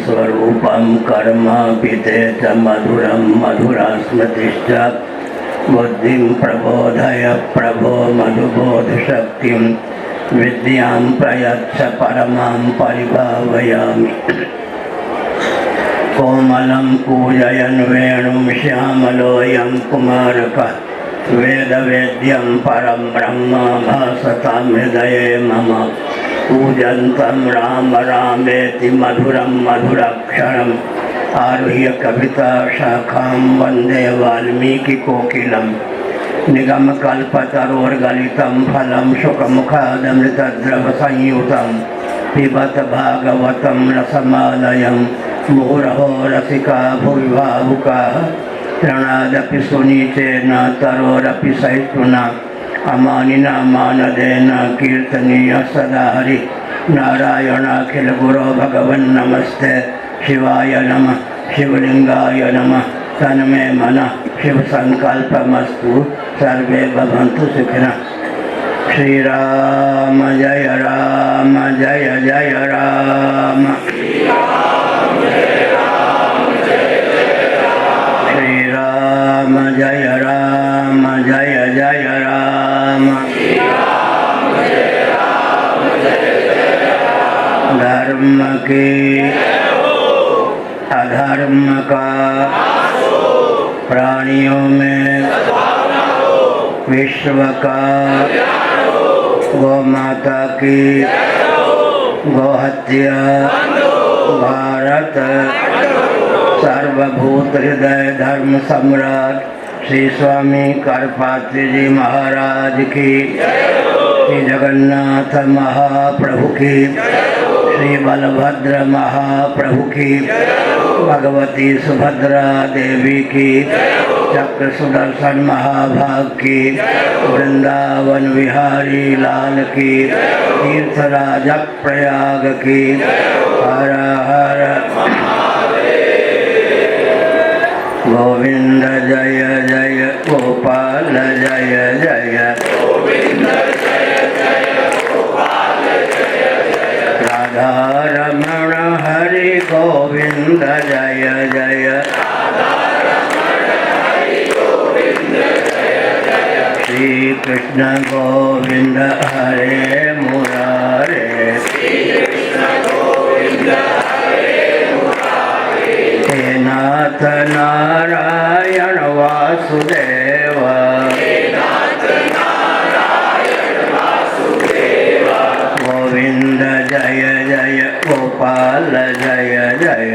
स्वरूपं कर्म पिते च मधुरं मधुरा स्मृतिश्च बुद्धिं प्रबोधय प्रभो मधुबोधशक्तिं विद्यां प्रयच्छ परमां परिभावयामि। कोमलं कूजयन् वेणुं श्यामलोऽयं कुमारकः वेदवेद्यं परं ब्रह्म भासतां हृदये मम। पूजन्तं राम रामेति मधुरं मधुराक्षरम् आरुह्य कविता शाखां वन्दे वाल्मीकिकोकिलं। निगमकल्पतरोर्गलितं फलं शुकमुखादमृतद्रवसंयुतं पिबत भागवतं रसमालयं मुहुरहो रसिका भुवि भावुकाः। त्रणादपि सुनीचेन तरोरपि सहिष्णुना अमानिना मानदेन कीर्तनीय सदा हरि नारायणाखिल गुरो भगवन् नमस्ते शिवाय नमः शिवलिंगाय नमः तन्मे मनः शिव संकल्पमस्तु सर्वे भवन्तु सुखिनः। श्री राम जय राम जय जय राम श्री राम जय राम जय जय राम। धर्म के अधर्म का प्राणियों में विश्व का गौ माता की गोहत्या भारत सर्वभूत हृदय धर्म सम्राट श्री स्वामी करपात्री जी महाराज की, श्री जगन्नाथ महाप्रभु की, श्री बलभद्र महाप्रभु की, भगवती सुभद्रा देवी की, चक्र सुदर्शन महाभाग की, वृंदावन विहारी लाल की, तीर्थराज प्रयाग की। हर हर गोविंद जय जय गोपाल जय जय राधा रमण हरि गोविंद जय जय श्री कृष्ण गोविंद हरे मुरारे हे नाथ नारायण वासुदेव गोविंद जय जय गोपाल जय जय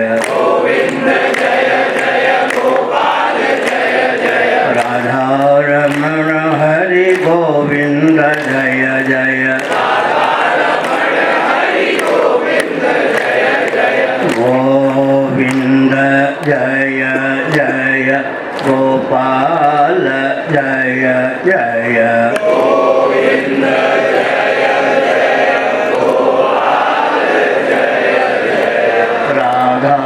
राधा रमण हरि गोविंद जय जय गोविंद जय जय गोपाल जय जय राधा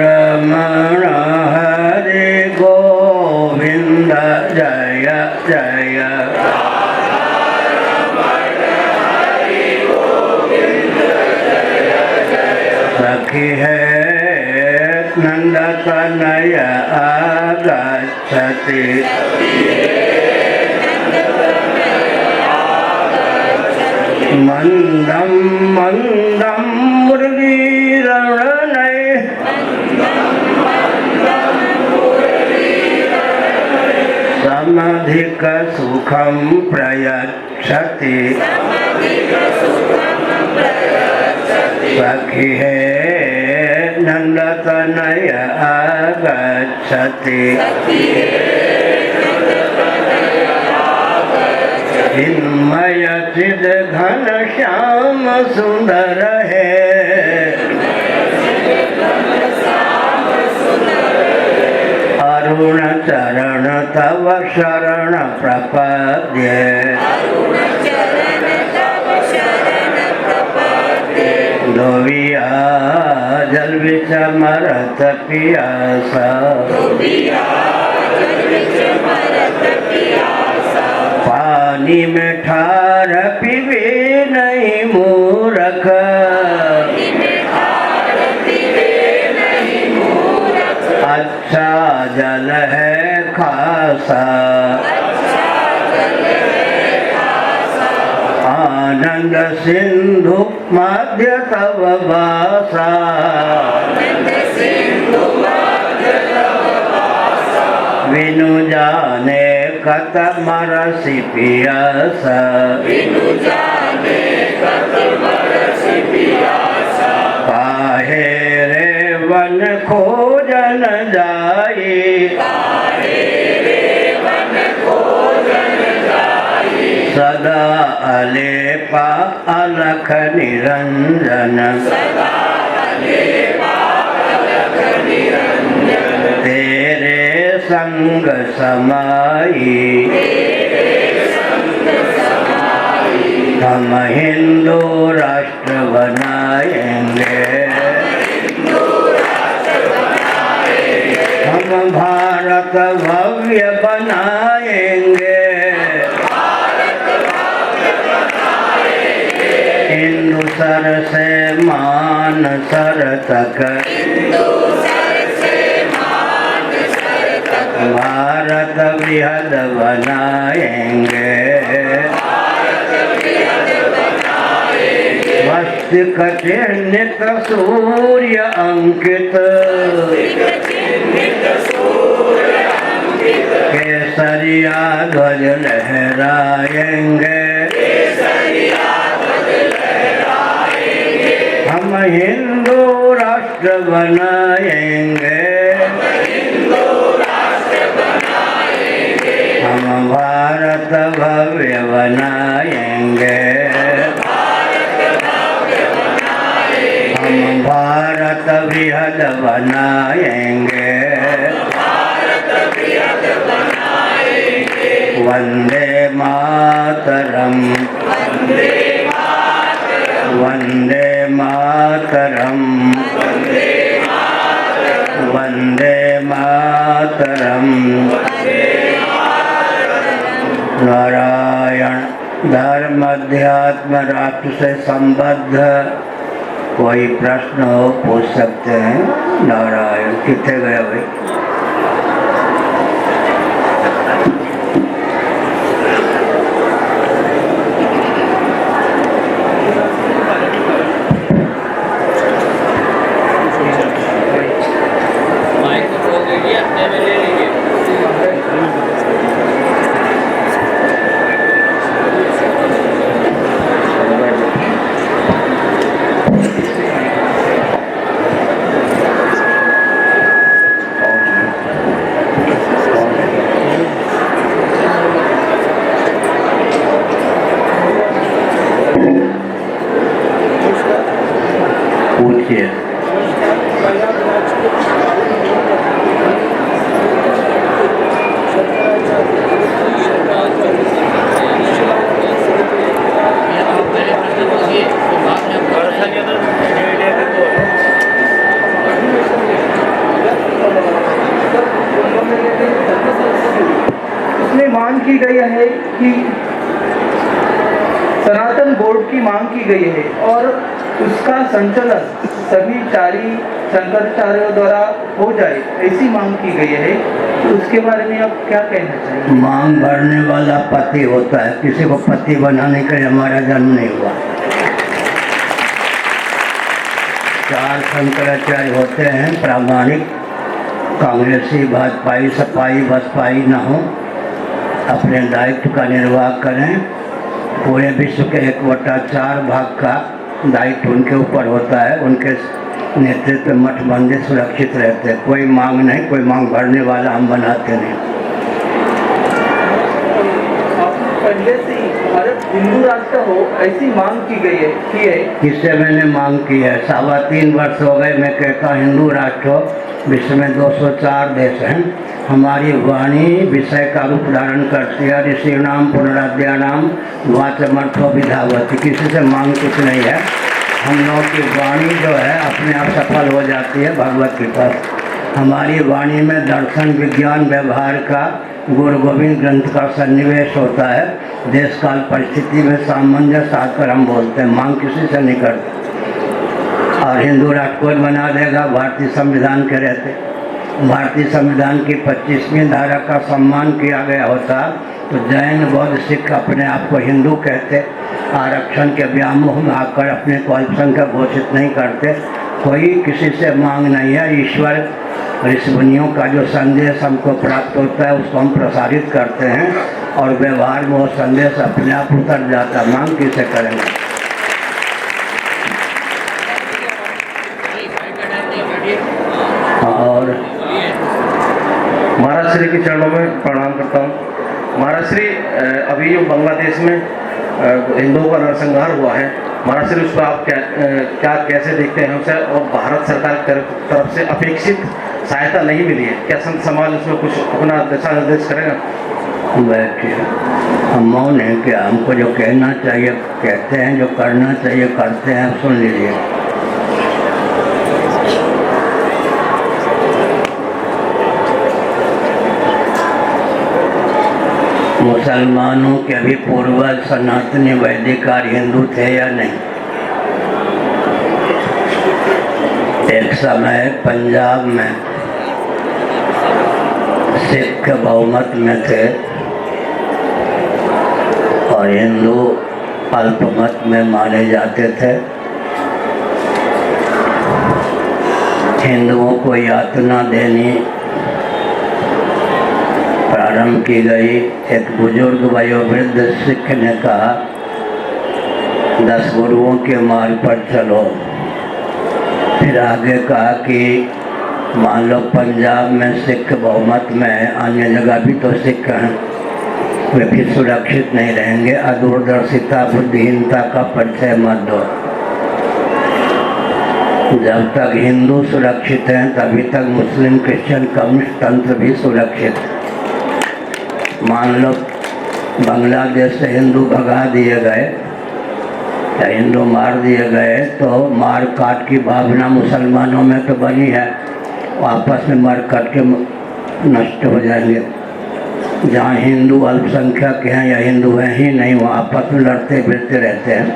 रमण हरि गोविंद जय जय सखी है नंद तनय आगच्छति मंदं मंदं मुरलीरणय समधिक सुखं प्रयच्छति सखी है नंद तनय आगच्छति चिन्मय चिद घन श्याम सुंदर है अरुण चरण तव शरण प्रपद्ये लोविया जल बिच मरत पियासा पानी में ठार पीवे नहीं मूर्ख अच्छा जल है खासा, आनंद सिंधु मध्य तव वासा, विनु जाने कतम रसि पियासा, काहे रे वन खोजन जाई, सदा अलेपा अलख निरंजन, तेरे संग समाई, हम हिंदू राष्ट्र बनाएंगे, हम भारत भव्य बनाएंगे, हिंदू सर से मान सर तक, भारत बृहद बनाएंगे, मस्तक नित सूर्य अंकित, केसरिया ध्वज लहराएंगे, हम हिंदू राष्ट्र बनाएंगे, हम भारत भव्य बनाएंगे, हम भारत बृहद बनाएंगे, वंदे मातरम, वंदे मातरम, वंदे मातरम। नारायण। धर्म अध्यात्म राष्ट्र से संबद्ध कोई प्रश्न हो पूछ सकते हैं। नारायण। कितने गए भाई? मांग की गई है कि सनातन बोर्ड की मांग की गई है और उसका संचालन सभी चारी शंकराचार्यों द्वारा हो जाए, ऐसी मांग की गई है। तो उसके बारे में आप क्या कहना चाहिए? मांग भरने वाला पति होता है, किसी को पति बनाने के लिए हमारा जन्म नहीं हुआ। चार शंकराचार्य होते हैं, प्रामाणिक, कांग्रेसी, भाजपाई, सपाई, बसपाई न हो, अपने दायित्व का निर्वाह करें। पूरे विश्व के 1/4 भाग का दायित्व उनके ऊपर होता है। उनके नेतृत्व मठ मंदिर सुरक्षित रहते हैं। कोई मांग नहीं, कोई मांग भरने वाला हम बनाते नहीं। पहले से ही भारत हिंदू राष्ट्र हो ऐसी मांग की गई है, किससे मैंने मांग की है? 3.25 वर्ष हो गए मैं कहता हिंदू राष्ट्र हो। विश्व में 204 देश हैं। हमारी वाणी विषय का रूप धारण करती है। ऋषि नाम पुनराद्या नाम वाचमर्थो विधावती। किसी से मांग कुछ नहीं है। हम लोगों की वाणी जो है अपने आप सफल हो जाती है भगवत कृपा। हमारी वाणी में दर्शन, विज्ञान, व्यवहार का, गुरु गोविंद ग्रंथ का सन्निवेश होता है। देश काल परिस्थिति में सामंजस्य आकर हम बोलते हैं, मांग किसी से नहीं करते। और हिंदू राष्ट्र कोई बना देगा भारतीय संविधान के रहते। भारतीय संविधान की 25वीं धारा का सम्मान किया गया होता तो जैन बौद्ध सिख अपने आप को हिंदू कहते, आरक्षण के व्यामोह में आकर अपने को अल्पसंख्यक घोषित नहीं करते। कोई किसी से मांग नहीं है, ईश्वर ऋषिमुनियों का जो संदेश हमको प्राप्त होता है उसको हम प्रसारित करते हैं और व्यवहार में वो संदेश अपने आप उतर जाता है। मांग किसे करेंगे? और महाराज श्री के चरणों में प्रणाम करता हूँ। महाराज श्री, अभी जो बांग्लादेश में हिंदुओं का नरसंहार हुआ है, महाराज श्री उसको आप क्या कैसे देखते हैं उसे, और भारत सरकार की तरफ से अपेक्षित सहायता नहीं मिली है, क्या संत समाज उसमें कुछ अपना दिशा निर्देश करेगा? बैठिए, हम मौन हैं क्या? हमको जो कहना चाहिए कहते हैं, जो करना चाहिए करते हैं, सुन लीजिए। मुसलमानों के भी पूर्वज सनातनी वैदिक हिंदू थे या नहीं? एक समय पंजाब में सिख बहुमत में थे और हिंदू अल्पमत में माने जाते थे। हिंदुओं को यातना देनी प्रारंभ की गई। एक बुजुर्ग वयोवृद्ध सिख ने कहा, 10 गुरुओं के मार्ग पर चलो। फिर आगे कहा कि मान लो पंजाब में सिख बहुमत में है, अन्य जगह भी तो सिख हैं, वे फिर सुरक्षित नहीं रहेंगे। अदूरदर्शिता बुद्धिहीनता का परिचय मत दो। जब तक हिंदू सुरक्षित हैं तभी तक मुस्लिम क्रिश्चियन कम्युनिस्ट तंत्र भी सुरक्षित। मान लो बांग्लादेश से हिंदू भगा दिए गए या हिंदू मार दिए गए तो मार काट की भावना मुसलमानों में तो बनी है, आपस में मार काट के नष्ट हो जाएंगे। जहाँ हिंदू अल्पसंख्यक हैं या हिंदू हैं ही नहीं, वो आपस में लड़ते फिरते रहते हैं।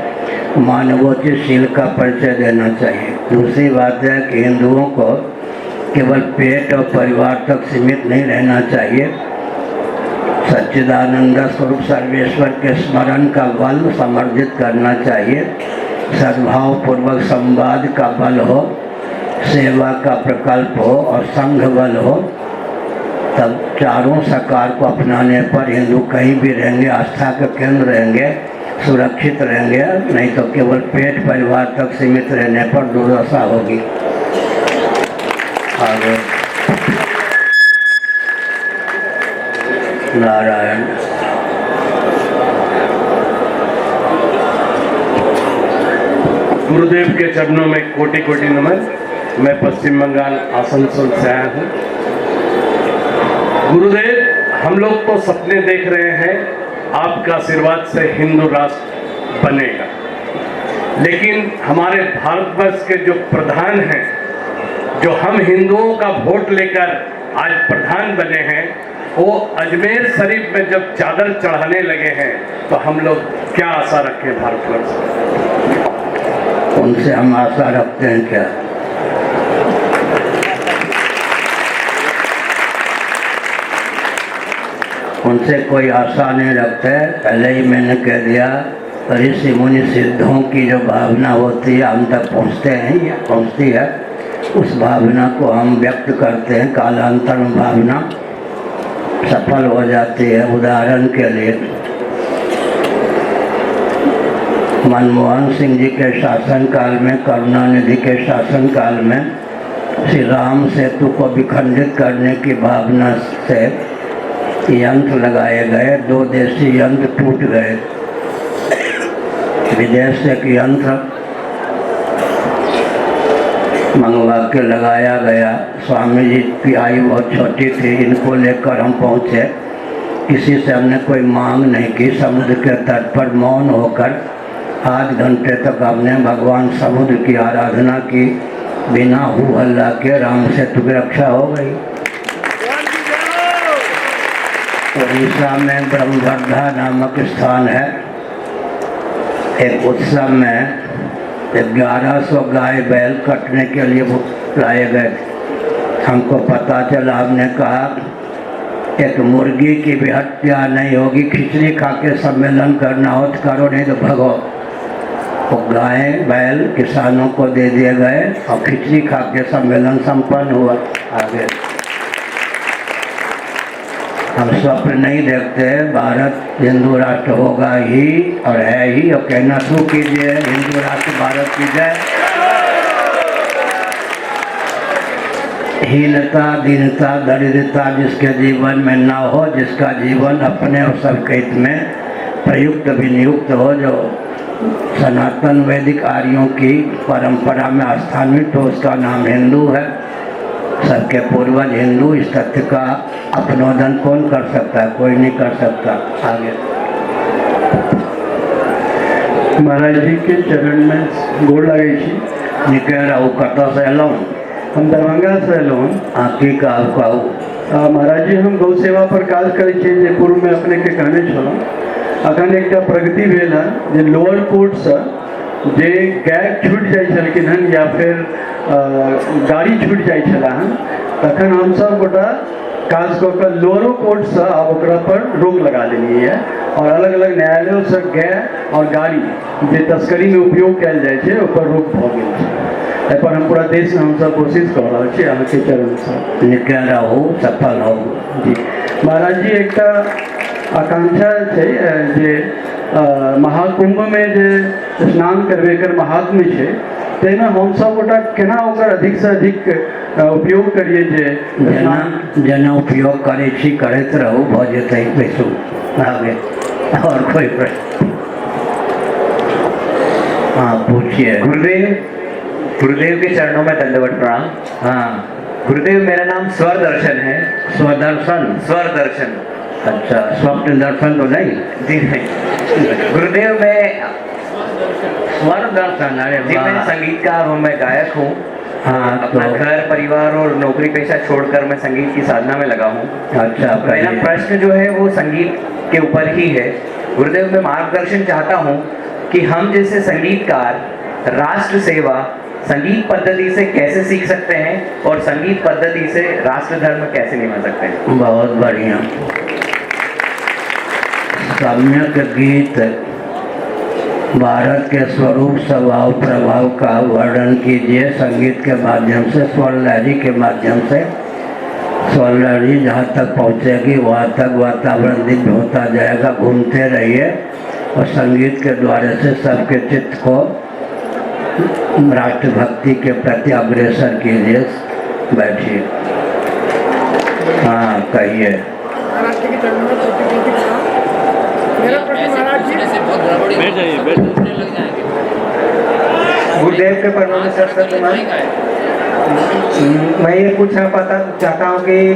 मानवोचित का परिचय देना चाहिए। दूसरी बात है कि हिंदुओं को केवल पेट और परिवार तक सीमित नहीं रहना चाहिए। सच्चिदानंद स्वरूप सर्वेश्वर के स्मरण का बल समर्जित करना चाहिए। सद्भाव पूर्वक संवाद का बल हो, सेवा का प्रकल्प हो और संघ बल हो, तब चारों साकार को अपनाने पर हिंदू कहीं भी रहेंगे, आस्था के केंद्र रहेंगे, सुरक्षित रहेंगे। नहीं तो केवल पेट परिवार तक सीमित रहने पर दुर्दशा होगी। आगे नारायण। गुरुदेव के चरणों में कोटि कोटि नमन। मैं पश्चिम बंगाल आसनसोल से आया हूँ। गुरुदेव, हम लोग तो सपने देख रहे हैं आपका आशीर्वाद से हिंदू राष्ट्र बनेगा, लेकिन हमारे भारतवर्ष के जो प्रधान हैं, जो हम हिंदुओं का वोट लेकर आज प्रधान बने हैं, वो अजमेर शरीफ में जब चादर चढ़ाने लगे हैं तो हम लोग क्या आशा रखें भारतवर्ष? उनसे हम आशा रखते हैं क्या? उनसे कोई आशा नहीं रखते। पहले ही मैंने कह दिया, ऋषि मुनि सिद्धों की जो भावना होती है हम तक पहुँचते हैं या पहुँचती है, उस भावना को हम व्यक्त करते हैं। कालांतर में भावना सफल हो जाती है। उदाहरण के लिए मनमोहन सिंह जी के शासनकाल में, करुणानिधि के शासनकाल में श्री राम सेतु को विखंडित करने की भावना से यंत्र लगाए गए। 2 देशी यंत्र टूट गए। विदेश से एक यंत्र मंगवा के लगाया गया। स्वामी जी की आयु बहुत छोटी थी, इनको लेकर हम पहुँचे। किसी से हमने कोई मांग नहीं की। समुद्र के तट पर मौन होकर आध घंटे तक हमने भगवान समुद्र की आराधना की। बिना हु हल्ला के राम सेतु की रक्षा हो गई। उड़ीसा में ब्रह्मवर्धा नामक स्थान है। एक उत्सव में 1100 गाय बैल कटने के लिए लाए गए। हमको पता चला, हमने कहा एक मुर्गी की भी हत्या नहीं होगी, खिचड़ी खा के सम्मेलन करना हो तो करो, नहीं तो भगो। तो गाय बैल किसानों को दे दिए गए और खिचड़ी खा के सम्मेलन संपन्न हुआ। आगे हम स्वप्न नहीं देखते, भारत हिंदू राष्ट्र होगा ही और है ही, और कहना शुरू कीजिए हिंदू राष्ट्र भारत की जय। हीनता दीनता दरिद्रता जिसके जीवन में ना हो, जिसका जीवन अपने और सबके हित में प्रयुक्त भी नियुक्त हो, जो सनातन वैदिक आर्यों की परंपरा में स्थानित हो, उसका नाम हिंदू है। सबके पूर्वज हिंदू, इस तथ्य का अपनोदन कौन कर सकता है? कोई नहीं कर सकता। आगे महाराज जी के चरण में गोड़ लगे छी। निकल रहा कत से एलूँ? हम दरभंगा से एलहुँ। आँखी का कहू महाराज जी हम गौ सेवा पर काज करै छी, जे पूर्व में अपने के कहने छलहुँ। अखन एकटा प्रगति भेल हन जे लोअर कोर्ट से जे गाय छूट जाइ छलखिन हन या फिर गाड़ी छूट जाइ छला हन, तखन हम सब गोटा काज कऽ कऽ लोअरो कोर्ट से आब ओकरा पर रोक लगा देलियै है, और अलग अलग न्यायालयों से गाय और गाड़ी जे तस्करी में उपयोग कयल जाइ छै ओकर रोक भऽ गेल छै। एहि पर हम पूरा देश में हमसब कोशिश कऽ रहल छी, अहाँके चरण से निकल रहू सफल हो जी। महाराज जी एकटा आकांक्षा छै जे महाकुंभ में जे स्नान करबेकर महात्म्य छै, ताहिमे हमसब गोटा केना ओकर अधिक से अधिक उपयोग करिए, जे जेना उपयोग करै छी करैत रहू, भऽ जेतै। बैसू आगे और कोई प्रश्न? हाँ पूछिए। गुरुदेव के चरणों में दंडवत प्रणाम। हाँ गुरुदेव मेरा नाम स्वर दर्शन है। स्वदर्शन? स्वर दर्शन। अच्छा, स्वप्न दर्शन तो नहीं? जी नहीं। गुरुदेव मैं स्वर दर्शन? अरे जी मैं संगीतकार हूँ, मैं गायक हूँ। हाँ अपना तो घर परिवार और नौकरी पेशा छोड़कर मैं संगीत की साधना में लगा हूँ। अच्छा मेरा कहिए। प्रश्न जो है वो संगीत के ऊपर ही है। गुरुदेव मैं मार्गदर्शन चाहता हूँ कि हम जैसे संगीतकार राष्ट्र सेवा संगीत पद्धति से कैसे सीख सकते हैं और संगीत पद्धति से राष्ट्र धर्म कैसे निभा सकते हैं? बहुत बढ़िया। सम्यक गीत भारत के स्वरूप स्वभाव प्रभाव का वर्णन कीजिए संगीत के माध्यम से, स्वर लहरी के माध्यम से। स्वर लहरी जहाँ तक पहुँचेगी वहाँ तक वातावरण दिव्य होता जाएगा। घूमते रहिए और संगीत के द्वारा से सबके चित्त को राष्ट्रभक्ति के प्रति अग्रसर कीजिए। बैठिए। हाँ कहिए। गुरुदेव के परम में सरस्वती माँ, मैं ये पूछना चाहता हूँ कि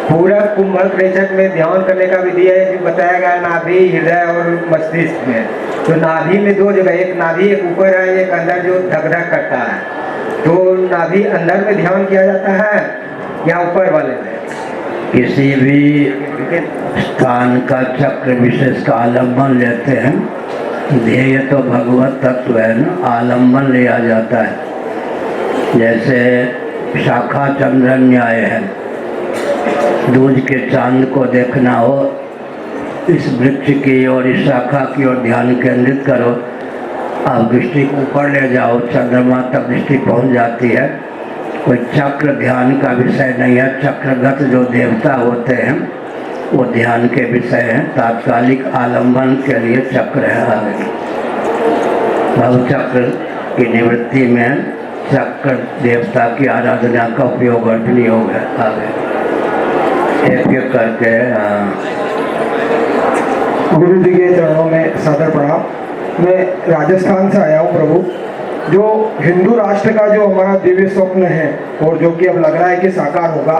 पूरा कुंभक रेचक में ध्यान करने का विधि है जो बताया गया नाभि, हृदय और मस्तिष्क में। तो नाभि में दो जगह, एक नाभि एक ऊपर है, एक अंदर जो धक धक करता है। तो नाभि अंदर में ध्यान किया जाता है या ऊपर वाले में? किसी भी स्थान का चक्र विशेष का आलम्बन लेते हैं। ध्येय तो भगवत तत्व है ना, आलम्बन लिया जाता है। जैसे शाखा चंद्र न्याय है, दूज के चांद को देखना हो, इस वृक्ष की और इस शाखा की ओर ध्यान केंद्रित करो, आप दृष्टि को ऊपर ले जाओ, चंद्रमा तक दृष्टि पहुंच जाती है। कोई चक्र ध्यान का विषय नहीं है। चक्रगत जो देवता होते हैं वो ध्यान के विषय हैं। तात्कालिक आलम्बन के लिए चक्र है। आगे भवचक्र की निवृत्ति में चक्र देवता की आराधना का उपयोग और विनियोग है। आगे एक एक करके। गुरु जी के चरणों में सादर प्रणाम। मैं राजस्थान से आया हूँ प्रभु। जो हिंदू राष्ट्र का जो हमारा दिव्य स्वप्न है और जो कि अब लग रहा है कि साकार होगा,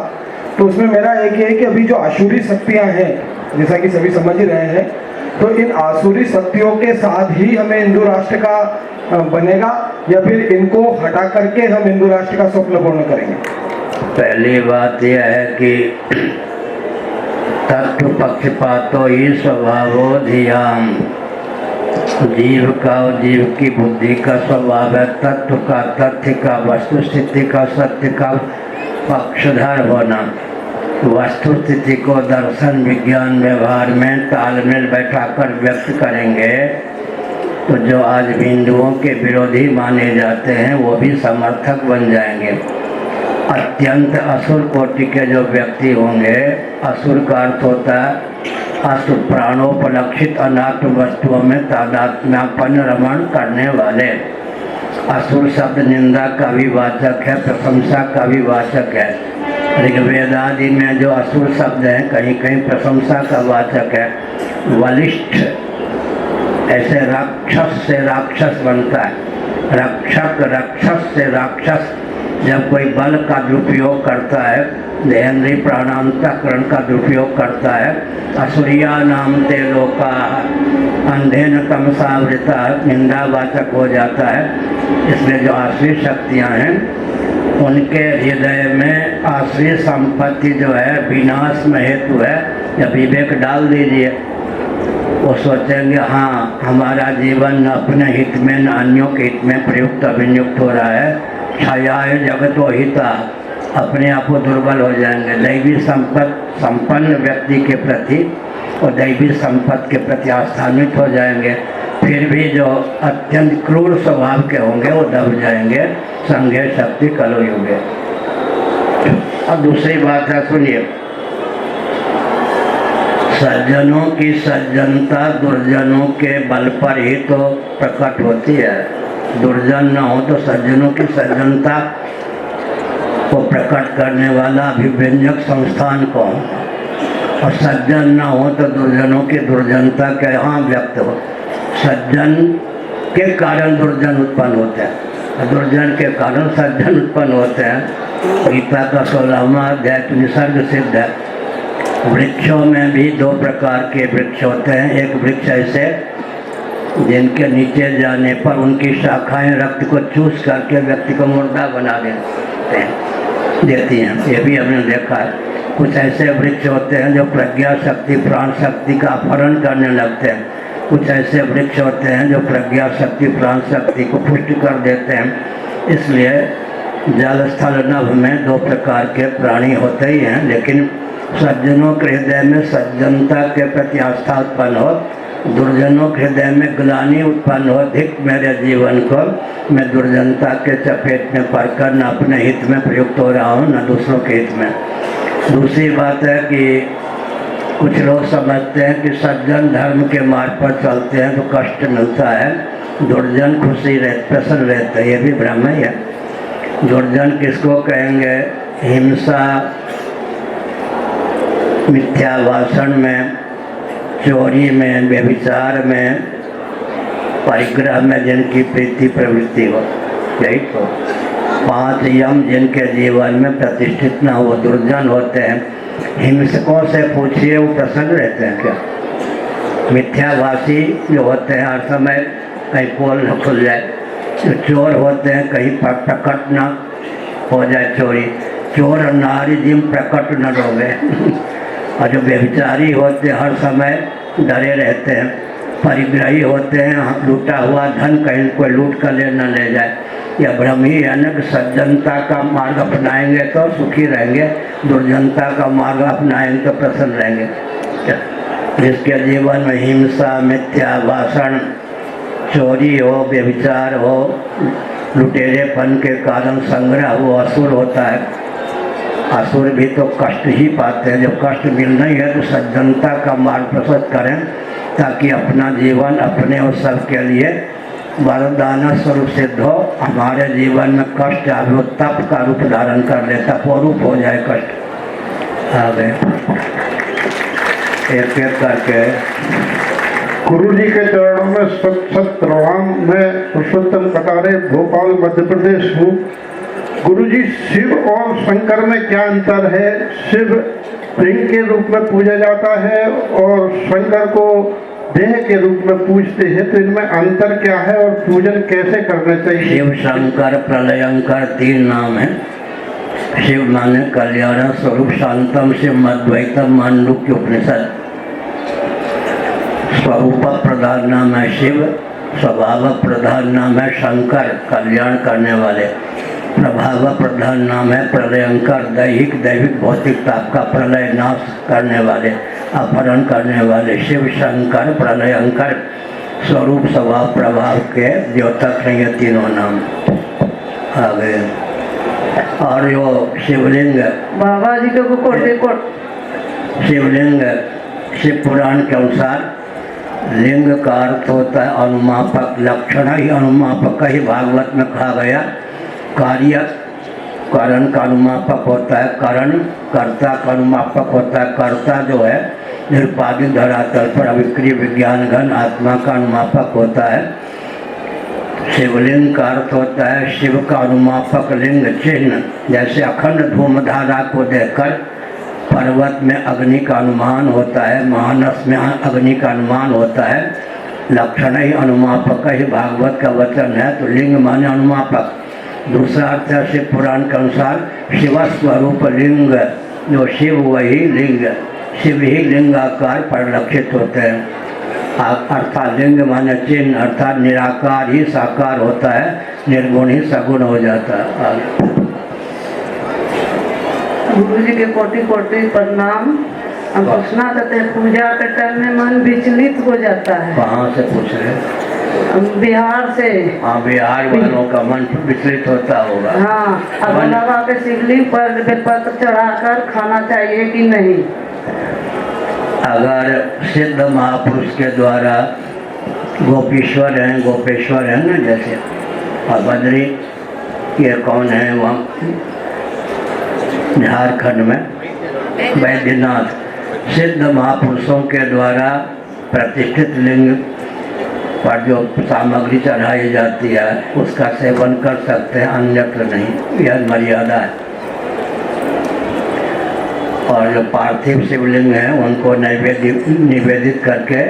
तो उसमें मेरा एक ही है कि अभी जो आसुरी शक्तियाँ हैं, जैसा कि सभी समझ ही रहे हैं, तो इन आसुरी शक्तियों के साथ ही हमें हिंदू राष्ट्र का बनेगा या फिर इनको हटा करके हम हिंदू राष्ट्र का स्वप्न पूर्ण करेंगे? पहली बात यह है कि तत्व पक्षपातो ही स्वभावो धियाम। जीव का और जीव की बुद्धि का स्वभाव है। तत्व का, तथ्य का, वस्तु स्थिति का, सत्य का पक्षधर होना, वस्तु स्थिति को दर्शन विज्ञान व्यवहार में तालमेल बैठाकर व्यक्त करेंगे तो जो आज हिंदुओं के विरोधी माने जाते हैं वो भी समर्थक बन जाएंगे। अत्यंत असुर कोटि के जो व्यक्ति होंगे, असुर का अर्थ होता है असुर प्राणोपलक्षित अनात्म वस्तुओं में तादात्म्यापन रमण करने वाले। असुर शब्द निंदा का भी वाचक है, प्रशंसा का भी वाचक है। ऋग्वेद आदि में जो असुर शब्द है कहीं कहीं प्रशंसा का वाचक है। वलिष्ठ, ऐसे राक्षस से राक्षस बनता है, रक्षक राक्षस से राक्षस। जब कोई बल का दुरुपयोग करता है, देहेंद्रीय प्राणांतकरण का दुरुपयोग करता है, असुरिया नाम ते लोका अंधेन तमसावृता निंदावाचक हो जाता है। इसलिए जो आश्रित शक्तियाँ हैं उनके हृदय में आश्रित संपत्ति जो है विनाश में हेतु है, या विवेक डाल दीजिए। वो सोचेंगे हाँ हमारा जीवन न अपने हित में न अन्यों के हित में प्रयुक्त अभियुक्त हो रहा है, छायाए जगतो हिता, अपने आप को दुर्बल हो जाएंगे। दैवी संपन्न व्यक्ति के प्रति और दैवी संपत्ति के प्रति आस्थान्वित हो जाएंगे। फिर भी जो अत्यंत क्रूर स्वभाव के होंगे वो दब जाएंगे। संघे शक्ति कलयुगे। अब दूसरी बात है, सुनिए। सज्जनों की सज्जनता दुर्जनों के बल पर ही तो प्रकट होती है। दुर्जन न हो तो सज्जनों की सज्जनता को प्रकट करने वाला अभिव्यंजक संस्थान कौन, और सज्जन न हो तो दुर्जनों की दुर्जनता के यहाँ व्यक्त हो। सज्जन के कारण दुर्जन उत्पन्न होते हैं, दुर्जन के कारण सज्जन उत्पन्न होते हैं। गीता का 16वां अध्याय तो निसर्ग सिद्ध है। वृक्षों में भी दो प्रकार के वृक्ष होते हैं। एक वृक्ष ऐसे जिनके नीचे जाने पर उनकी शाखाएं रक्त को चूस करके व्यक्ति को मुर्दा बना देती हैं, ये भी हमने देखा है। कुछ ऐसे वृक्ष होते हैं जो प्रज्ञा शक्ति प्राण शक्ति का अपहरण करने लगते हैं। कुछ ऐसे वृक्ष होते हैं जो प्रज्ञा शक्ति प्राण शक्ति को पुष्ट कर देते हैं। इसलिए जल स्थल नभ में दो प्रकार के प्राणी होते ही हैं, लेकिन सज्जनों के हृदय में सज्जनता के प्रति आस्था उत्पन्न हो, दुर्जनों के हृदय में ग्लानि उत्पन्न हो, धिक मेरे जीवन को, मैं दुर्जनता के चपेट में पड़कर न अपने हित में प्रयुक्त हो रहा हूँ न दूसरों के हित में। दूसरी बात है कि कुछ लोग समझते हैं कि सज्जन धर्म के मार्ग पर चलते हैं तो कष्ट मिलता है, दुर्जन खुशी प्रसन्न रहते हैं, ये भी भ्रम ही है। दुर्जन किसको कहेंगे? हिंसा, मिथ्या भाषण में, चोरी में, व्यभिचार में, परिग्रह में जिनकी प्रीति प्रवृत्ति हो, यही तो 5 यम जिनके जीवन में प्रतिष्ठित न हो दुर्जन होते हैं। हिंसकों से पूछिए वो प्रसन्न रहते हैं क्या? मिथ्याभाषी जो होते हैं हर समय कहीं पोल न खुल जाए, जो चोर होते हैं कहीं प्रकट न हो जाए चोरी, चोर और नारी जिम प्रकट न रोगे और जो व्यभिचारी होते हैं हर समय डरे रहते हैं, परिग्रही होते हैं लूटा हुआ धन कहीं कोई लूट कर ले न ले जाए। यह भ्रम ही है न कि सज्जनता का मार्ग अपनाएंगे तो सुखी रहेंगे, दुर्जनता का मार्ग अपनाएंगे तो प्रसन्न रहेंगे। जिसके जीवन में हिंसा, मिथ्या भाषण, चोरी हो, व्यभिचार हो, लुटेरेपन के कारण संग्रह वो असुर होता है। असुर भी तो कष्ट ही पाते हैं। जब कष्ट मिलना ही है तो सज्जनता का मार्ग प्रशस्त करें ताकि अपना जीवन अपने और सबके लिए वरदान स्वरूप सिद्ध हो। हमारे जीवन में कष्ट आवे वो तप का रूप धारण कर ले, तपोरूप हो जाए कष्ट। आ गए एक एक करके गुरु जी के चरणों में सत प्रणाम। मैं पुरुषोत्तम कटारे, भोपाल मध्य प्रदेश हूँ। गुरु जी, शिव और शंकर में क्या अंतर है? शिव लिंग के रूप में पूजा जाता है और शंकर को देह के रूप में पूजते हैं, तो इनमें अंतर क्या है और पूजन कैसे करना चाहिए? शिव, शंकर, प्रलयंकर 3 नाम है। शिव माने कल्याण स्वरूप शांतम शिव अद्वैतम मांडुक्य उपनिषद। स्वरूप प्रधान नाम है शिव, स्वभाव प्रधान नाम है शंकर, कल्याण करने वाले। प्रभाव प्रधान नाम है प्रलयंकर, दैहिक दैविक भौतिक ताप का प्रलय नाश करने वाले, अपहरण करने वाले शिव शंकर प्रलयंकर, स्वरूप स्वभाव प्रभाव के द्योतक हैं ये तीनों नाम आ गए। और जो शिवलिंग बाबा जी को कोट शिवलिंग शिव पुराण के अनुसार लिंग का अर्थ होता है अनुमापक, लक्षण ही अनुमापक ही भागवत में कहा गया। कार्य कारण का अनुमापक होता है, करण कर्ता का अनुमापक होता है, कर्ता जो है निरुपाधिक धरातल पर अविक्रिय विज्ञान घन आत्मा का अनुमापक होता है। शिवलिंग का अर्थ होता है शिव का अनुमापक लिंग चिन्ह, जैसे अखंड धूमधारा को देखकर पर्वत में अग्नि का अनुमान होता है, मानस में अग्नि का अनुमान होता है। लक्षण ही अनुमापक ही भागवत का वचन है, तो लिंग माने अनुमापक। दूसरा अर्थ है शिव पुराण के अनुसार शिव स्वरूप लिंग, जो शिव वही लिंग, शिव ही लिंगाकार परिलक्षित होते हैं। अर्थात लिंग माने चिन्ह, अर्थात निराकार ही साकार होता है, निर्गुण ही सगुण हो जाता है। गुरु जी के कोटि कोटि प्रणाम। हम पूछना चाहते हैं, पूजा के टाइम में मन विचलित हो जाता है। कहाँ से पूछ रहे हैं? हम बिहार से। हाँ, बिहार वालों का मन विचलित होता होगा। हाँ, अब बाबा के शिवलिंग पर बेलपत्र चढ़ाकर खाना चाहिए कि नहीं? अगर सिद्ध महापुरुष के द्वारा गोपीश्वर हैं, गोपेश्वर है ना, जैसे और बद्री, ये कौन है वहाँ झारखंड में वैद्यनाथ, सिद्ध महापुरुषों के द्वारा प्रतिष्ठित लिंग पर जो सामग्री चढ़ाई जाती है उसका सेवन कर सकते हैं, अन्यत्र नहीं, यह मर्यादा है। और जो पार्थिव शिवलिंग है उनको निवेदित करके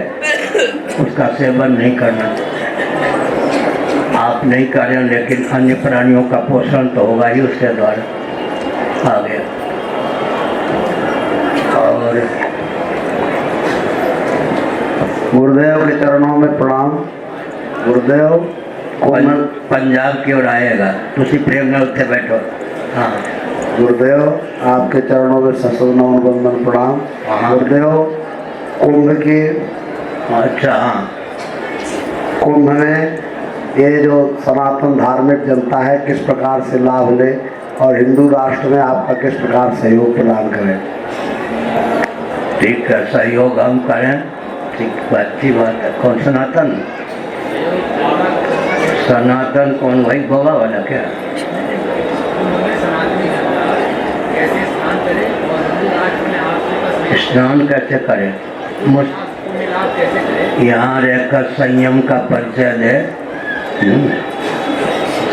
उसका सेवन नहीं करना। आप नहीं करें, लेकिन अन्य प्राणियों का पोषण तो होगा ही उसके द्वारा। आ गया। और गुरुदेव के चरणों में प्रणाम। गुरुदेव पंजाब की ओर आएगा, तुसी प्रेम में उत्थे बैठो। हाँ गुरुदेव आपके चरणों में सशस्त्र नमन वंदन प्रणाम। गुरुदेव कुंभ की, अच्छा हाँ, कुंभ में ये जो सनातन धार्मिक जनता है किस प्रकार से लाभ ले और हिंदू राष्ट्र में आपका किस प्रकार सहयोग प्रदान करें? ठीक है, सहयोग हम करें, ठीक, अच्छी बात है। कौन सनातन? सनातन कौन? वही गोवा वाला क्या? स्नान कैसे करें? यहाँ रहकर संयम का परिचय दे,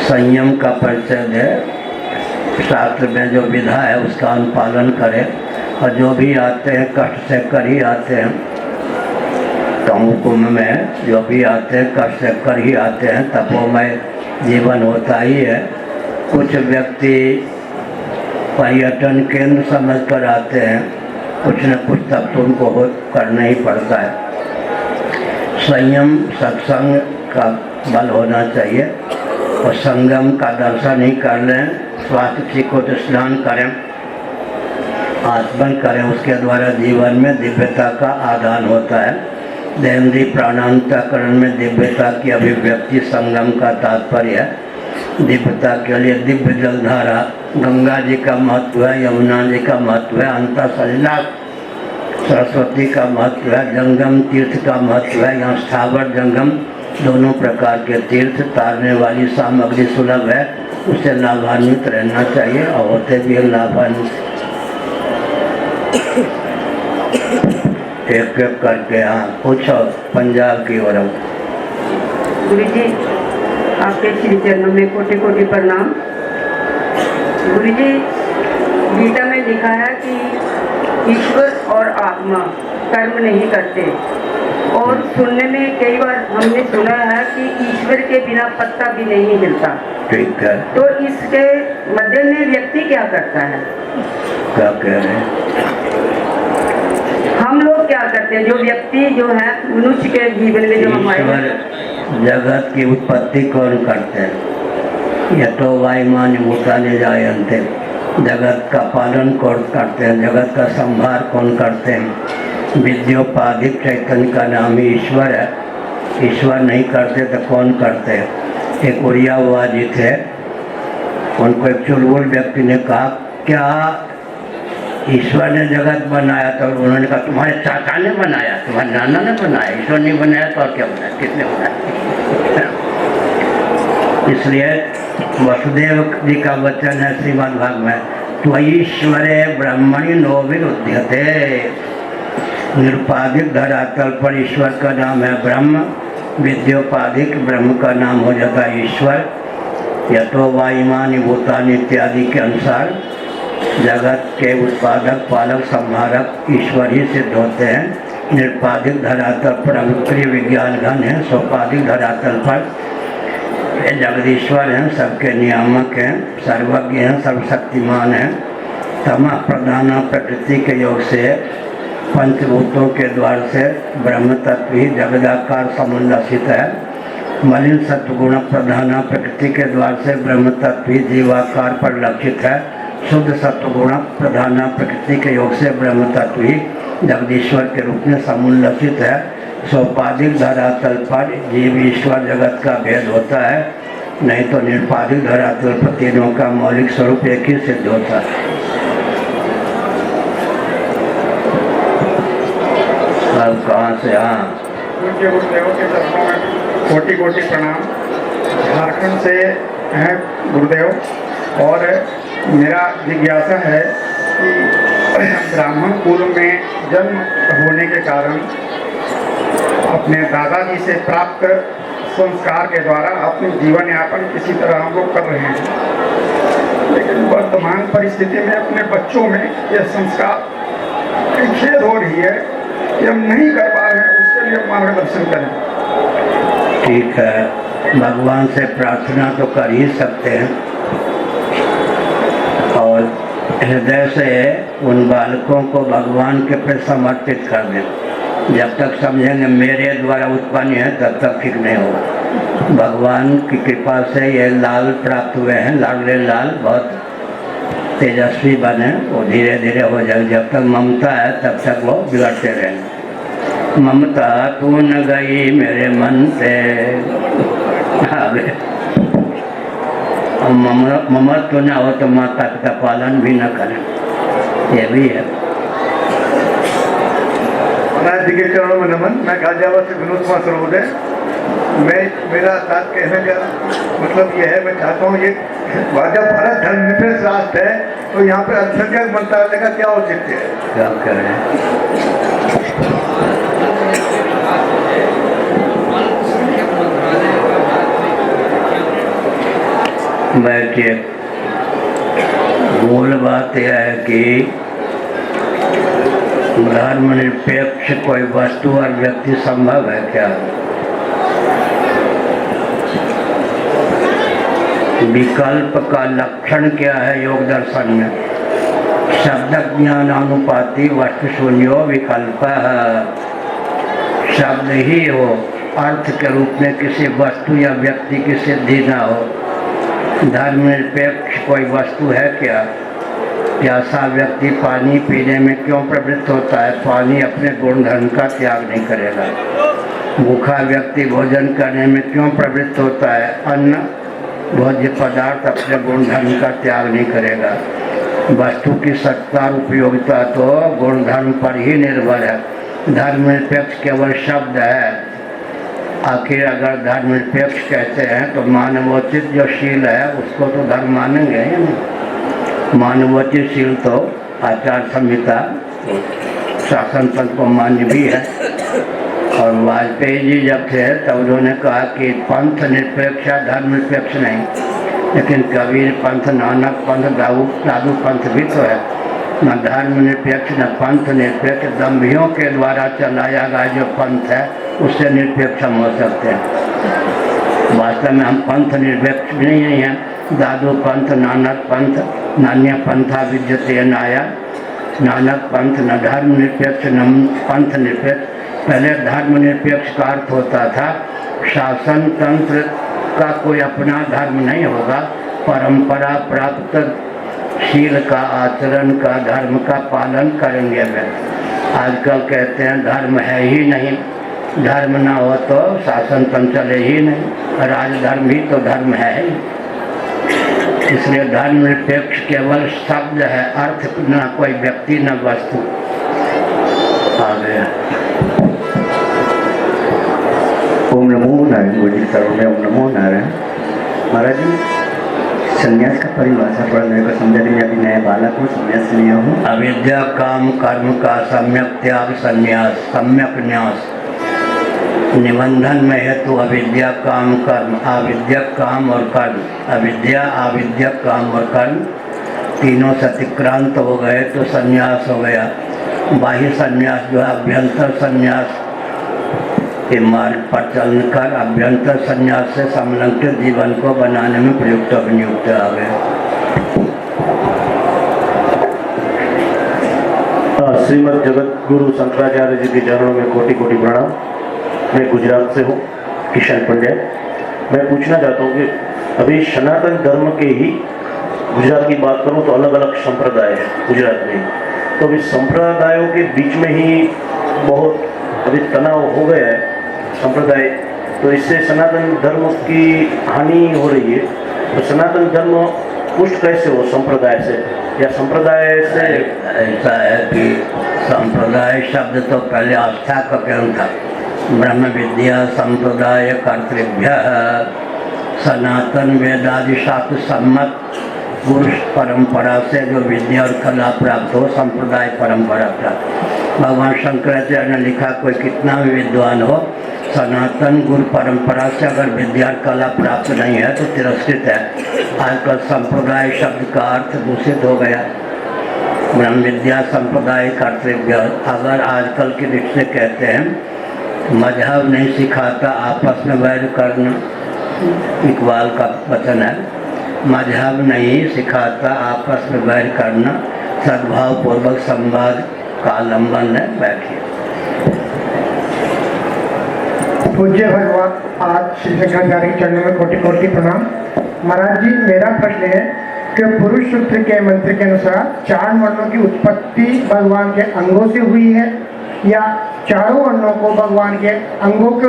संयम का परिचय दे, शास्त्र में जो विधा है उसका अनुपालन करें, और जो भी आते हैं कष्ट से कर ही आते हैं। कुंभ में जो भी आते हैं कष्ट से कर ही आते हैं, तपोमय जीवन होता ही है। कुछ व्यक्ति पर्यटन केंद्र समझ कर आते हैं, कुछ न कुछ तब तो उनको करना ही पड़ता है। संयम सत्संग का बल होना चाहिए, और संगम का दर्शन ही कर लें, स्वास्थ्य ठीक हो तो स्नान करें, आत्मन करें, उसके द्वारा जीवन में दिव्यता का आदान होता है। देहेंद्रीय प्राणांतकरण में दिव्यता की अभिव्यक्ति संगम का तात्पर्य है। दिव्यता के लिए दिव्य जलधारा, गंगा जी का महत्व है, यमुना जी का महत्व है, अंतःसलिला सरस्वती का महत्व है, जंगम तीर्थ का महत्व है। यहाँ स्थावर जंगम दोनों प्रकार के तीर्थ, तारने वाली सामग्री सुलभ है, उससे लाभान्वित रहना चाहिए, और होते भी लाभान्वित। एक एक करके हाँ पूछो, पंजाब की ओर। गुरु जी आपके श्री चरणों में कोटि कोटि प्रणाम। गुरु जी, गीता में लिखा है कि ईश्वर और आत्मा कर्म नहीं करते, और सुनने में कई बार हमने सुना है कि ईश्वर के बिना पत्ता भी नहीं हिलता। ठीक है, तो इसके मध्य में व्यक्ति क्या करता है? क्या कह रहे हैं? हम लोग क्या करते हैं? जो व्यक्ति जो है मनुष्य के जीवन में जो हमारे ईश्वर जगत की उत्पत्ति कौन करते हैं? यतो वायुमानि भूतानि जायन्ते, जगत का पालन कौन करते हैं, जगत का संभार कौन करते हैं। विद्योपाधिक चैतन्य का नाम ही ईश्वर है। ईश्वर नहीं करते तो कौन करते हैं। एक उड़ियावादी थे, उनको एक चुलबुल व्यक्ति ने कहा क्या ईश्वर ने जगत बनाया? तो उन्होंने कहा तुम्हारे चाचा ने बनाया, तुम्हारे नाना ने बनाया, ईश्वर नहीं बनाया तो और क्या बनाया, किसने बनाया? इसलिए वसुदेव जी का वचन है श्रीमद् भागवत में, त्वईश्वरे ब्रह्मणि नो विरुध्यते। निरुपाधिक धरातल पर ईश्वर का नाम है ब्रह्म, विद्योपाधिक ब्रह्म का नाम हो जाता है ईश्वर। यतो वायुमानि भूतानि इत्यादि के अनुसार जगत के उत्पादक पालक संहारक ईश्वर ही सिद्ध होते हैं। निरुपाधिक धरातल पर अभिक्रिय विज्ञान घन है, सोपाधिक धरातल पर जगदीश्वर हैं, सबके नियामक हैं, सर्वज्ञ हैं, सर्वशक्तिमान हैं। तमः प्रधान प्रकृति के योग से पंचभूतों के द्वार से ब्रह्म तत्व ही जगदाकार समुल्लसित है। मलिन सत्वगुण प्रधान प्रकृति के द्वार से ब्रह्म तत्व ही जीवाकार पर लक्षित है। शुद्ध सत्वगुण प्रधान प्रकृति के योग से ब्रह्म तत्व ही जगदीश्वर के रूप में समुल्लसित है। सोपाधिक धरातल पर जीव ईश्वर जगत का भेद होता है, नहीं तो निरुपाधिक धरातल पर तीनों का मौलिक स्वरूप एक ही सिद्ध होता है। अब कहाँ से? हाँ, पूज्य गुरुदेव के चरणों में कोटि कोटि प्रणाम। झारखंड से हैं गुरुदेव, और मेरा जिज्ञासा है कि ब्राह्मण कुल में जन्म होने के कारण अपने दादाजी से प्राप्त संस्कार के द्वारा अपने जीवन यापन किसी तरह हम लोग कर रहे हैं, लेकिन वर्तमान परिस्थिति में अपने बच्चों में यह संस्कार की खेद हो रही है कि हम नहीं कर पा रहे हैं, उसके लिए मार्गदर्शन करें। ठीक है, भगवान से प्रार्थना तो कर ही सकते हैं और हृदय से उन बालकों को भगवान के प्रति समर्पित कर दें। जब तक समझेंगे मेरे द्वारा उत्पन्न है तब तक ठीक नहीं होगा। भगवान की कृपा से ये लाल प्राप्त हुए हैं, लाडले लाल बहुत तेजस्वी बने, वो धीरे धीरे हो जाए। जब तक ममता है तब तक वो बिगड़ते रहेंगे। ममता तू न गई मेरे मन से, ममत्व न हो तो माता पिता पालन भी न करें, ये भी है। महाराज जी के चरणों में नमन। मैं गाजियाबाद से विनोद कुमार सर्वोदय। मेरा बात कहने का मतलब ये है, मैं चाहता हूँ ये जब भारत धर्मनिरपेक्ष राष्ट्र है तो यहाँ पे अल्पसंख्यक मंत्रालय का क्या औचित्य है? क्या करें? बैठिए। मूल बात यह है कि धर्मनिरपेक्ष कोई वस्तु और व्यक्ति संभव है क्या? विकल्प का लक्षण क्या है योग दर्शन में? शब्द ज्ञान अनुपाति वस्तु शून्यो विकल्प। शब्द ही हो, अर्थ के रूप में किसी वस्तु या व्यक्ति की सिद्धि ना हो। धर्मनिरपेक्ष कोई वस्तु है क्या? प्यासा व्यक्ति पानी पीने में क्यों प्रवृत्त होता है? पानी अपने गुण धर्म का त्याग नहीं करेगा। भूखा व्यक्ति भोजन करने में क्यों प्रवृत्त होता है? अन्न भोज्य पदार्थ अपने गुण धर्म का त्याग नहीं करेगा। वस्तु की सत्ता उपयोगिता तो गुण धर्म पर ही निर्भर है। धर्मनिरपेक्ष केवल शब्द है। आखिर अगर धर्मनिरपेक्ष कहते हैं तो मानवोचित जो शील है उसको तो धर्म मानेंगे या नहीं? मानवोचित शील तो आचार संहिता शासन तंत्र को मान्य भी है। और वाजपेयी जी जब थे तब उन्होंने कहा कि पंथ निरपेक्ष धर्म निरपेक्ष नहीं, लेकिन कबीर पंथ, नानक पंथ, दादू पंथ भी तो है। न धर्म निरपेक्ष न पंथ निरपेक्ष। दम्भियों के द्वारा चलाया गया जो पंथ है उससे निरपेक्ष हम हो सकते हैं। वास्तव में हम पंथ निरपेक्ष भी नहीं हैं। दादू पंथ, नानक पंथ, नान्य पंथा विद्यते नाया। नानक पंथ न धर्म निरपेक्ष न पंथ निरपेक्ष। पहले धर्मनिरपेक्ष का अर्थ होता था शासन तंत्र का कोई अपना धर्म नहीं होगा, परंपरा प्राप्त शील का, आचरण का, धर्म का पालन करेंगे वे। आजकल कहते हैं धर्म है ही नहीं, धर्म ना हो तो शासन तंत्र चले ही नहीं, राजधर्म ही तो धर्म है ही। इसलिए धर्मनिरपेक्ष केवल शब्द है, अर्थ न कोई व्यक्ति न वस्तु। आ गया। ओम नमो नारायण। गुरुजी सर्व में ओम नमो नारायण। महाराज जी, संन्यास का परिभाषा पढ़ मेरे को समझा नहीं, अभी नया बालक हूँ, संन्यास लिया हूँ। अविद्या काम कर्म का सम्यक त्याग संन्यास, सम्यक न्यास। निबंधन में हेतु अविद्या काम कर्म, अविद्यक काम और कर्म, अविद्या अविद्यक काम और कर्म तीनों से अतिक्रांत हो गए तो संन्यास हो गया। बाह्य संन्यास जो है अभ्यंतर संन्यास के मार्ग पर चलकर अभ्यंतर संन्यास से संलग्न जीवन को बनाने में प्रयुक्त अभियुक्त आ गए। श्रीमद जगत गुरु शंकराचार्य जी के चरणों में कोटि कोटि प्रणाम। मैं गुजरात से हूँ, किशन पंड्या। मैं पूछना चाहता हूँ कि अभी सनातन धर्म के ही गुजरात की बात करूँ तो अलग अलग संप्रदाय है गुजरात में, तो अभी संप्रदायों के बीच में ही बहुत अभी तनाव हो गया है संप्रदाय, तो इससे सनातन धर्म की हानि हो रही है। तो सनातन धर्म पुष्ट कैसे हो संप्रदाय से, या संप्रदाय से? ऐसा है कि संप्रदाय शब्द तो पहले आस्था का ज्ञान था। ब्रह्म विद्या संप्रदाय कर्तृभ्य सनातन वेदादि शास्त्र सम्मत गुरु परंपरा से जो विद्या और कला प्राप्त हो, संप्रदाय परंपरा प्राप्त। भगवान शंकराचार्य ने लिखा कोई कितना भी विद्वान हो, सनातन गुरु परंपरा से अगर विद्या और कला प्राप्त नहीं है तो तिरस्कृत है। आजकल संप्रदाय शब्द का अर्थ दूषित हो गया। ब्रह्म विद्या संप्रदाय कर्तव्य, अगर आजकल के दृष्टि से कहते हैं मजहब नहीं सिखाता आपस में वैर करना, इकबाल का वचन है, मजहब नहीं सिखाता आपस में वैर करना, सद्भाव पूर्वक संवाद का आलम्बन है। बैठिए। पूज्य भगवान आज श्री शंकराचार्य के चरणों में कोटि कोटि प्रणाम। महाराज जी, मेरा प्रश्न है कि पुरुष सूत्र के मंत्र के अनुसार 4 वर्णों की उत्पत्ति भगवान के अंगों से हुई है या चारों वर्णों को भगवान के अंगों के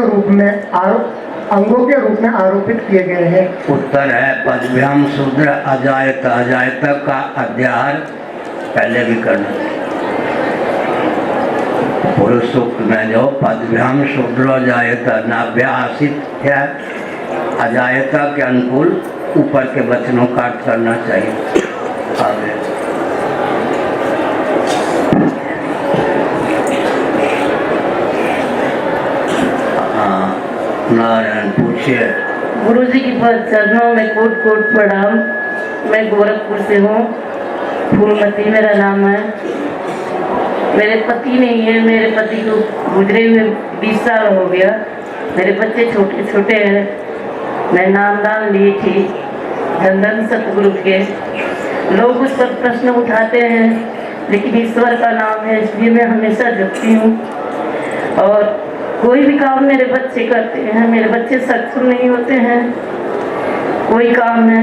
रूप में आरोपित किए गए हैं? उत्तर है पदभ्याम शूद्र अजायत, अजायत का अध्याहार पहले भी करना। पुरुष सूक्त में जो पदभ्याम शूद्र अजायत नाभ्यासित है, अजायता के अनुकूल ऊपर के वचनों का अर्थ करना चाहिए। आगे नारायण पूछिए। गुरु जी की चरणों में कोट कोट प्रणाम। मैं गोरखपुर से हूँ, फूलमती मेरा नाम है। मेरे पति नहीं है, मेरे पति को गुजरे हुए 20 साल हो गया। मेरे बच्चे छोटे छोटे हैं। मैं नामदान ली थी धन सतगुरु के। लोग उस पर प्रश्न उठाते हैं, लेकिन ईश्वर का नाम है इसलिए मैं हमेशा जपती हूँ। और कोई भी काम मेरे बच्चे करते हैं, मेरे बच्चे सक्सेसफुल नहीं होते हैं कोई काम है,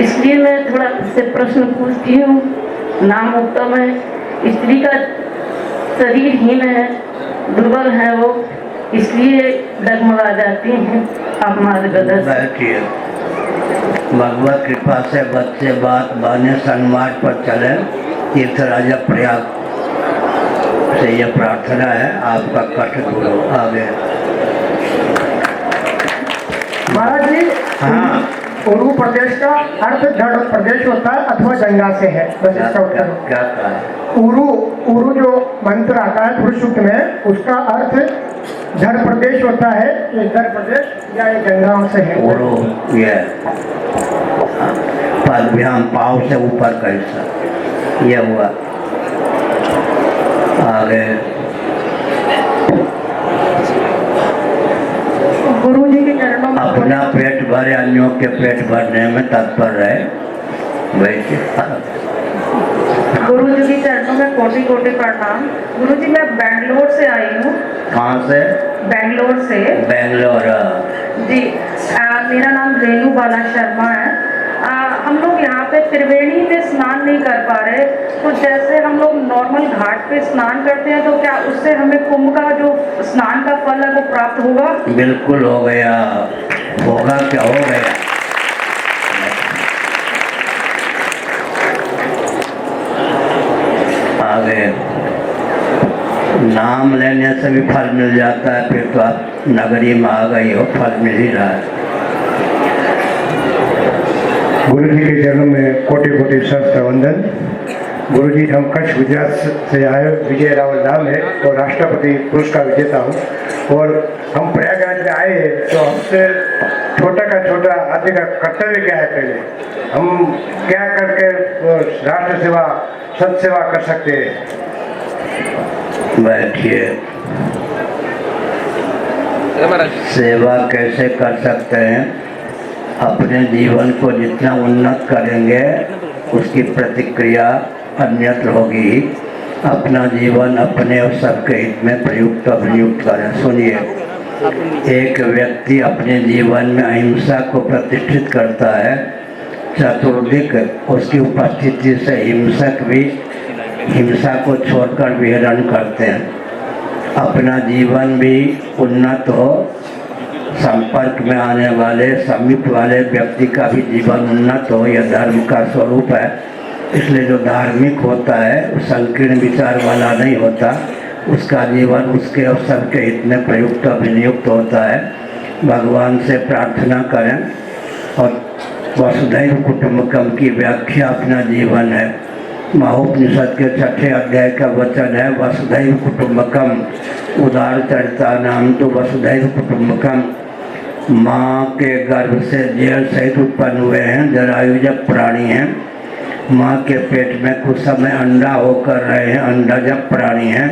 इसलिए मैं थोड़ा से प्रश्न पूछती हूँ। नाम उत्तम है, स्त्री का शरीरहीन है, दुर्बल है वो, इसलिए डगमगा जाती हैं। आप मार्गदर्शन। बैठिए। भगवत कृपा से बच्चे बात बाने सन्मार्ग पर चले। तीर्थराजा प्रयाग से यह प्रार्थना है, आपका कष्ट दूर हो। आगे महाराज जी, हाँ, उरु प्रदेश का अर्थ जड़ प्रदेश होता है अथवा गंगा से है? बस इसका उत्तर हो। क्या कहा? उरु जो मंत्र आता है पुरुष सूक्त में, उसका अर्थ जड़ प्रदेश होता है, ये जड़ प्रदेश या ये गंगा से है? उरु ये पदभ्याम पाव से ऊपर का हिस्सा यह हुआ। आगे गुरु जी के चरणों में अपना पेट भरे, अन्यों के पेट भरने में तत्पर रहे। वैसे गुरु जी के चरणों में कोटि कोटि प्रणाम। गुरु जी, मैं बेंगलोर से आई हूँ। कहाँ से? बेंगलोर से। बेंगलोर। जी, मेरा नाम रेणु बाला शर्मा है। हम लोग यहाँ पे त्रिवेणी में स्नान नहीं कर पा रहे, तो जैसे हम लोग नॉर्मल घाट पे स्नान करते हैं तो क्या उससे हमें कुंभ का जो स्नान का फल है वो प्राप्त होगा? बिल्कुल हो गया, होगा क्या हो गया। आगे नाम लेने से भी फल मिल जाता है, फिर तो आप नगरी में आ गई हो, फल मिल ही रहा है। गुरु जी के चरणों में कोटि कोटि सहस्त्र वंदन। गुरु जी, हम कच्छ गुजरात से आए, विजय रावल नाम है और राष्ट्रपति पुरस्कार विजेता हूँ। और हम प्रयागराज में आए तो हमसे छोटा का छोटा आदमी का कर्तव्य क्या है, पहले हम क्या करके राष्ट्र सेवा सत सेवा कर सकते हैं। बैठिए। सेवा कैसे कर सकते हैं? अपने जीवन को जितना उन्नत करेंगे उसकी प्रतिक्रिया अन्यत्र होगी। अपना जीवन अपने और सबके हित में प्रयुक्त अभियुक्त करें। सुनिए, एक व्यक्ति अपने जीवन में अहिंसा को प्रतिष्ठित करता है, चतुर्दिक उसकी उपस्थिति से हिंसक भी हिंसा को छोड़कर विहरण करते हैं। अपना जीवन भी उन्नत हो, संपर्क में आने वाले समीप वाले व्यक्ति का भी जीवन उन्नत हो, यह धर्म का स्वरूप है। इसलिए जो धार्मिक होता है वो संकीर्ण विचार वाला नहीं होता, उसका जीवन उसके और सबके हित में प्रयुक्त अभिनियुक्त होता है। भगवान से प्रार्थना करें और वसुधैव कुटुंबकम की व्याख्या अपना जीवन है। महोपनिषद के 6ठे अध्याय का वचन है, वसुधैव कुटुंबकम। उदार चरिता नाम तो वसुधैव कुटुंबकम। माँ के गर्भ से जेल सहित उत्पन्न हुए हैं, जरायुज प्राणी हैं। माँ के पेट में कुछ समय अंडा होकर रहे हैं, अंडाजब प्राणी हैं।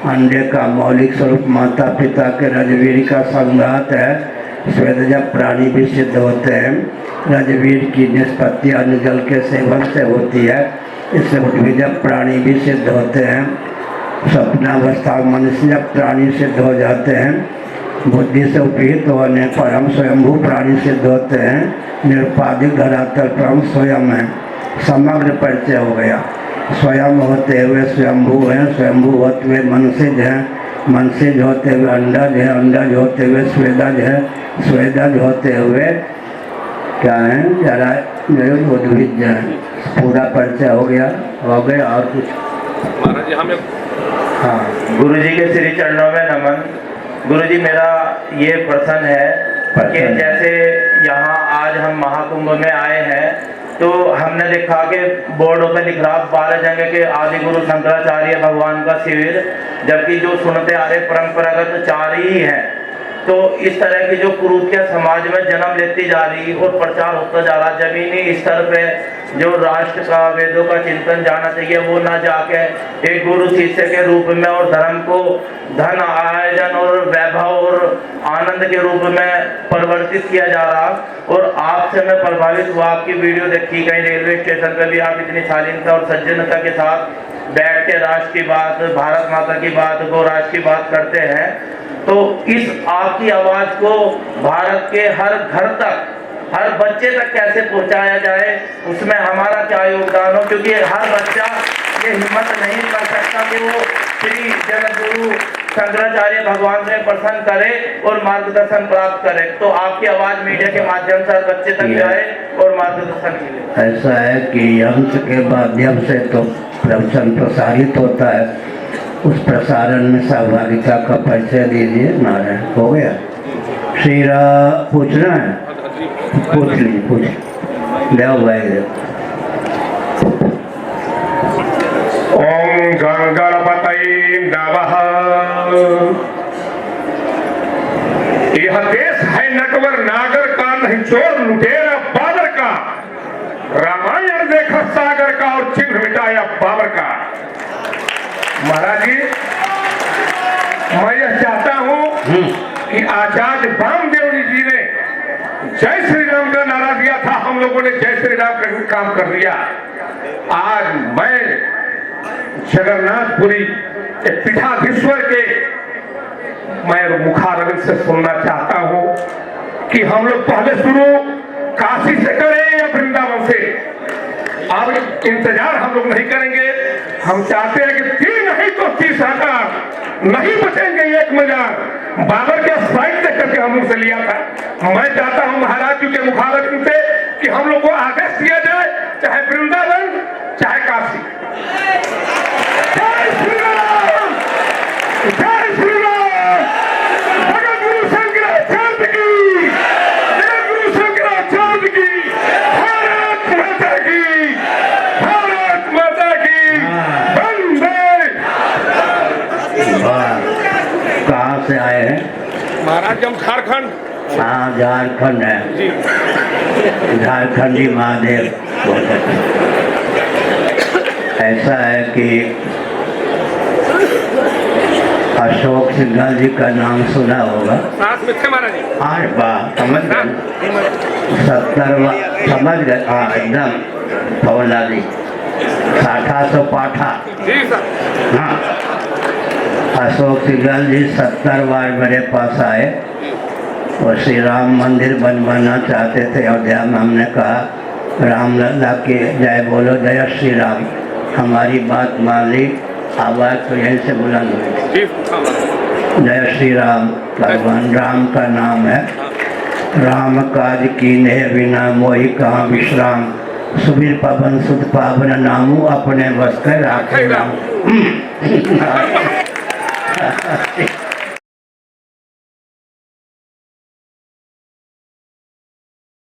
अंडे का मौलिक स्वरूप माता पिता के रजवीर का संघात है। स्वेदजब प्राणी भी सिद्ध होते हैं। रजवीर की निष्पत्ति अन्न जल के सेवन से होती है, इससे उद्भिजक प्राणी भी सिद्ध होते हैं। स्वप्नावस्था मनुष्य प्राणी सिद्ध हो जाते हैं। बुद्धि से उपहित होने पर हम स्वयंभू प्राणी सिद्ध होते हैं। निरुपाधिक धरातल पर हम स्वयं हैं। समग्र परिचय हो गया। स्वयं होते हुए स्वयंभू हैं, स्वयंभू होते हुए मनसिज हैं, मनसिज होते हुए अंडज है, अंडज होते हुए स्वेदज है, स्वेदज होते हुए क्या है, जरा उद्भिज है। पूरा परिचय हो गया और कुछ महाराज जी हमें हाँ, गुरु जी के श्री चरणों में नमन। गुरु जी, मेरा ये प्रश्न है कि जैसे यहाँ आज हम महाकुंभ में आए हैं तो हमने देखा कि बोर्डों पे लिख रहा 12 जगह के आदि गुरु शंकराचार्य भगवान का शिविर, जबकि जो सुनते आ रहे परंपरागत 4 ही हैं। तो इस तरह की जो कुरीतियां समाज में जन्म लेती जा रही और प्रचार होता जा रहा, जमीनी स्तर पे जो राष्ट्र का वेदों का चिंतन जाना चाहिए वो ना जाके एक गुरु शिष्य के रूप में और धर्म को धन आयोजन और वैभव और आनंद के रूप में परिवर्तित किया जा रहा। और आपसे मैं प्रभावित हुआ, आपकी वीडियो देखी, कहीं रेलवे स्टेशन पे भी आप इतनी शालीनता और सज्जनता के साथ बैठ के राष्ट्र की बात, भारत माता की बात, गौ राष्ट्र की बात करते हैं। तो इस आपकी आवाज को भारत के हर घर तक, हर बच्चे तक कैसे पहुंचाया जाए, उसमें हमारा क्या योगदान हो, क्योंकि हर बच्चा ये हिम्मत नहीं कर सकता कि वो श्री जगतगुरु शंकराचार्य भगवान से प्रसन्न करे और मार्गदर्शन प्राप्त करे। तो आपकी आवाज मीडिया के माध्यम से हर बच्चे तक जाए और मार्गदर्शन मिले। ऐसा है कि यंत्र के माध्यम से तो प्रवचन प्रसारित होता है, उस प्रसारण में सहभागिता का परिचय दीजिए। नारायण हो गया। श्रीरा पूछना है, पूछ लीजिए, पूछ देव भाई देव। ओम गणपतये नमः। यह देश है नटवर नागर का, नहीं चोर लुटेरा बाबर का। रामायण देखा सागर का और चिन्ह मिटाया बाबर का। महाराज जी, मैं यह चाहता हूं कि आचार्य वामदेव जी ने जय श्री राम का नारा दिया था, हम लोगों ने जय श्री राम का काम कर दिया। आज मैं जगन्नाथपुरी पीठाधीश्वर के मैं मुखारविंद से सुनना चाहता हूं कि हम लोग पहले शुरू काशी से करें या वृंदावन से। अब इंतजार हम लोग नहीं करेंगे। हम चाहते हैं कि 3 नहीं तो 30 आकार नहीं बचेंगे एक मजार। बाबर के साइड देख करके हम लोग से लिया था। मैं चाहता हूं महाराज जी के मुखारबिन से कि हम लोग को आदेश दिया जाए, चाहे वृंदावन चाहे काशी। जय श्री राम, जय श्री राम। जगत गुरु शंकराचार्य की, जगत गुरु शंकराचार्य की, भारत माता की, भारत माता की। वंदे। वाह, कहाँ से आए हैं? महाराज हम झारखंड। हाँ, झारखंड है जी। झारखंडी महादेव। बहुत अच्छा। ऐसा है कि अशोक सिंघल जी का नाम सुना होगा। साथ में थे महाराज जी। आठ बार समझ गए, 70 समझ गए। हाँ एकदम फौलादी साठा सो पाठा। जी सर। हाँ, अशोक सिंघल जी 70 बार मेरे पास आए और श्री राम मंदिर बनवाना चाहते थे अयोध्या में। हमने कहा रामलला की जय बोलो, जय श्री राम। हमारी बात मान ली, आवाज़ तो यहीं से बुलंद हुई। जय श्री राम। भगवान राम का नाम है। राम काज कीन्हे बिना मोहि कहाँ विश्राम। सुबीर पवन सुध पावन नामू अपने बस कर राखे राम।